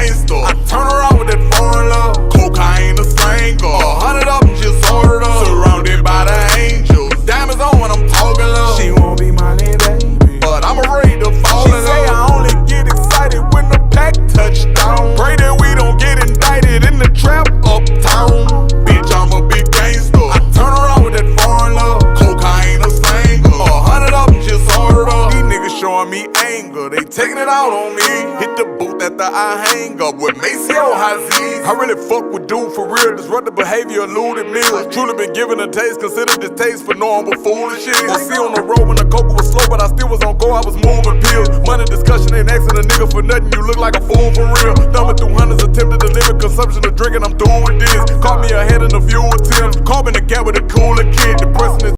gangster. I turn around with that foreign love. Cocaine a slanger. 100 of them just ordered up. Surrounded by the angels. Diamonds on when I'm talking love. She won't be my little baby, But I'm afraid to fall in she say love. I only get excited when the pack touchdown. Pray that we don't get indicted in the trap uptown. Bitch, I'm a big gangster. I turn around with that foreign love. Cocaine a slanger. 100 of them just ordered up. These niggas showing me anger. They taking it out on me. Hit the booth after I hang up with Maceo Haziz. I really fuck with dude for real. Disruptive behavior eluded meals. Truly been given a taste. Consider this taste for normal foolish shit. I see on the road when the coke was slow, but I still was on go. I was moving pills. Money discussion ain't asking a nigga for nothing. You look like a fool for real. Thumbing through hundreds, attempted to limit consumption of drinking. I'm through with this. Caught me ahead in a few attempts. Caught me in the gap with a cooler kid. Depressing is